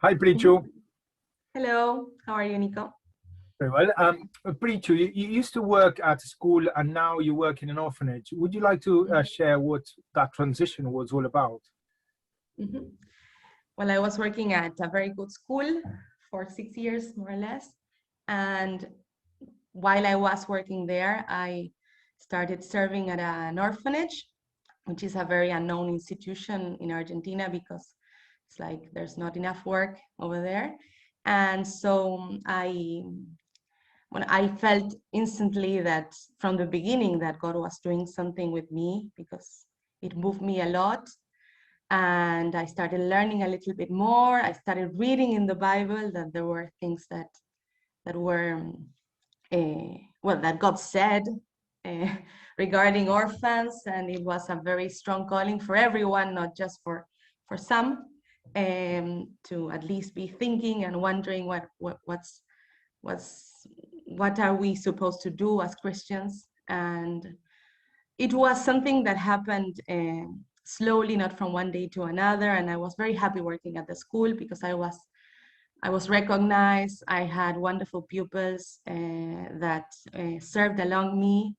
Hi, Prichu. Hello, how are you, Nico? Very well. Prichu, you used to work at a school and now you work in an orphanage. Would you like to share what that transition was all about? Mhm. Well, I was working at a very good school for 6 years, more or less. And while I was working there, I started serving at an orphanage, which is a very unknown institution in Argentina because it's like there's not enough work over there. And so when I felt instantly that from the beginning that God was doing something with me because it moved me a lot, and I started learning a little bit more. I started reading in the Bible that there were things that were that God said uh, regarding orphans, and it was a very strong calling for everyone, not just for some, to at least be thinking and wondering what's what are we supposed to do as Christians. And it was something that happened slowly, not from one day to another. And I was very happy working at the school because I was recognized. I had wonderful pupils that served along me.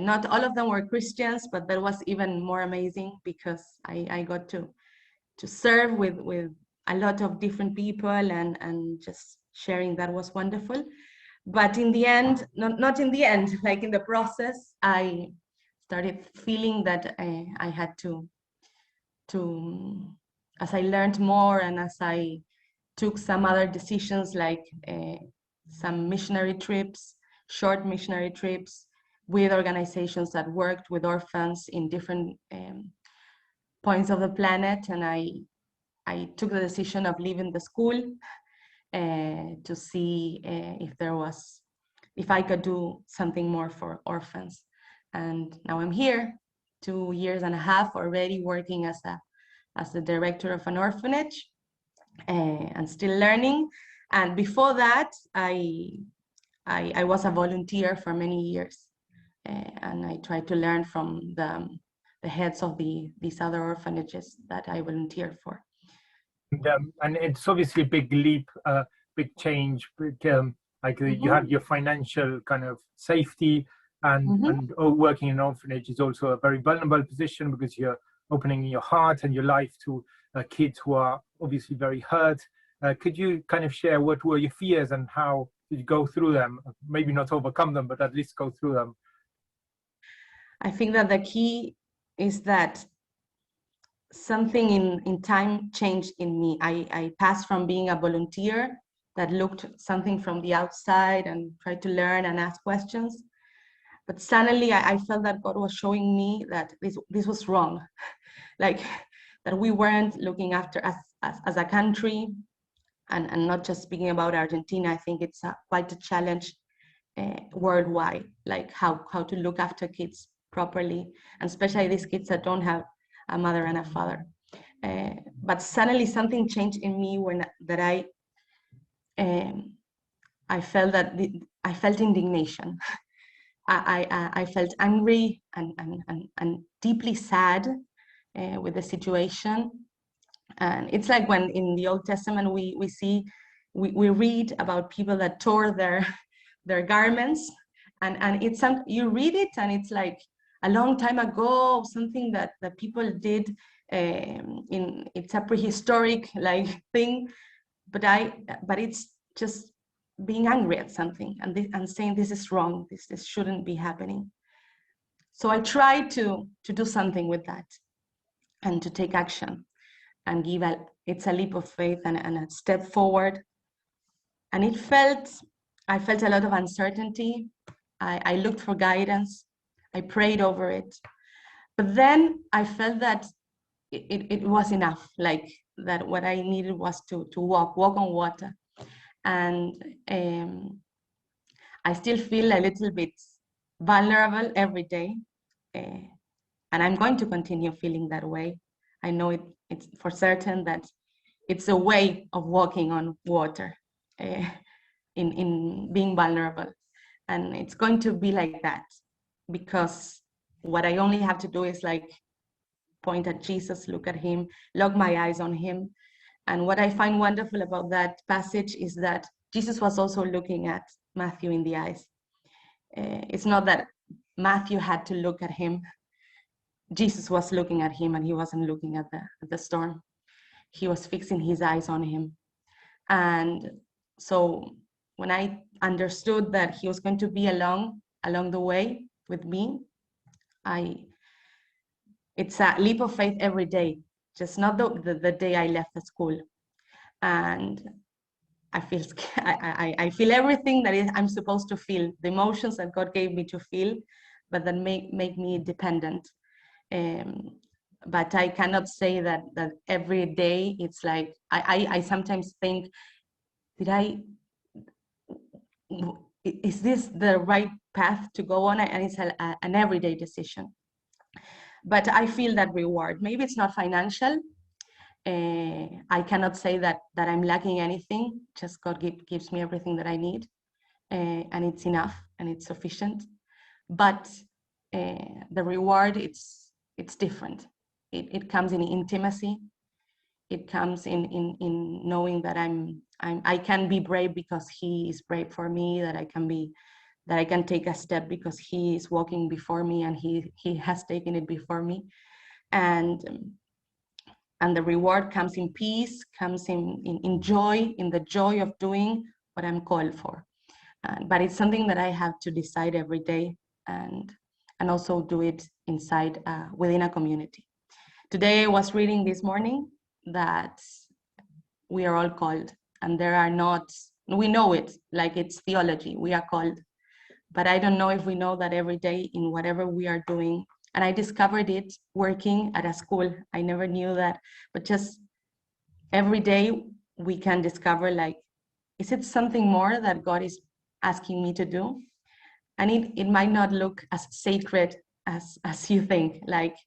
Not all of them were Christians, but that was even more amazing because I got to serve with a lot of different people, and just sharing that was wonderful. But in the end, not in the end, like in the process, I started feeling that I had to as I learned more and as I took some other decisions like some missionary trips, short missionary trips with organizations that worked with orphans in different points of the planet. And I took the decision of leaving the school to see if I could do something more for orphans. And now I'm here, 2 years and a half already working as the director of an orphanage, and still learning. And before that, I was a volunteer for many years, and I tried to learn from the heads of these other orphanages that I volunteered for. And it's obviously a big leap, big change, you Mhm. have your financial kind of safety Mhm. and working in an orphanage is also a very vulnerable position because you're opening your heart and your life to kids who are obviously very hurt. Could you kind of share what were your fears and how did you go through them? Maybe not overcome them, but at least go through them. I think that the key is that something in time changed in me. I passed from being a volunteer that looked something from the outside and tried to learn and ask questions. But suddenly I felt that God was showing me that this was wrong, like that we weren't looking after as a country, and not just speaking about Argentina. I think it's quite a challenge worldwide, like how to look after kids properly, and especially these kids that don't have a mother and a father. But suddenly something changed in me when that um, I felt that I felt indignation. I felt angry and deeply sad with the situation. And it's like when in the Old Testament we read about people that tore their garments, and you read it and it's like a long time ago, something that people did. It's a prehistoric like thing, but it's just being angry at something and saying this is wrong, this shouldn't be happening. So I tried to do something with that and to take action and it's a leap of faith and a step forward. And I felt a lot of uncertainty. I looked for guidance. I prayed over it. But then I felt that it was enough, like that what I needed was to walk on water. And I still feel a little bit vulnerable every day. Uh, and I'm going to continue feeling that way. I know it's for certain that it's a way of walking on water, uh, in being vulnerable. And it's going to be like that because what I only have to do is like point at Jesus, look at him, lock my eyes on him, And what I find wonderful about that passage is that Jesus was also looking at Matthew in the eyes. It's not that Matthew had to look at him. Jesus was looking at him, and he wasn't looking at the storm. He was fixing his eyes on him. And so when I understood that he was going to be along the way with me, it's a leap of faith every day, just not the day I left the school. And I feel I feel everything that I'm supposed to feel, the emotions that God gave me to feel, but that make me dependent. But I cannot say that every day it's like, I sometimes think, is this the right path to go on? And it's an everyday decision. But I feel that reward. Maybe it's not financial. I cannot say that I'm lacking anything. Just God gives me everything that I need, and it's enough and it's sufficient. But the reward, it's different. It comes in intimacy. It comes in knowing that I can be brave because He is brave for me. That I can take a step because He is walking before me, and He has taken it before me, and the reward comes in peace, comes in joy, in the joy of doing what I'm called for. But it's something that I have to decide every day, and also do it inside within a community. Today I was reading this morning that we are all called, and we know it, like it's theology, we are called. But I don't know if we know that every day in whatever we are doing. And I discovered it working at a school. I never knew that, but just every day we can discover, like, is it something more that God is asking me to do? And it might not look as sacred as you think, like,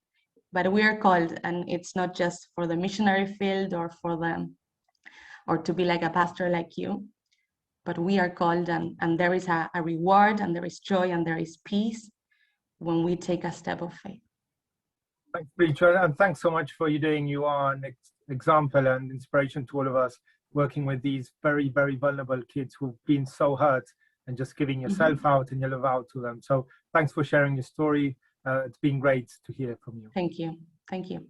but we are called, and it's not just for the missionary field or to be like a pastor like you, but we are called, and there is a reward, and there is joy, and there is peace when we take a step of faith. Thanks, Prichu, and thanks so much for you doing. You are an example and inspiration to all of us, working with these very, very vulnerable kids who've been so hurt, and just giving yourself out and your love out to them. So thanks for sharing your story. It's been great to hear from you. Thank you. Thank you.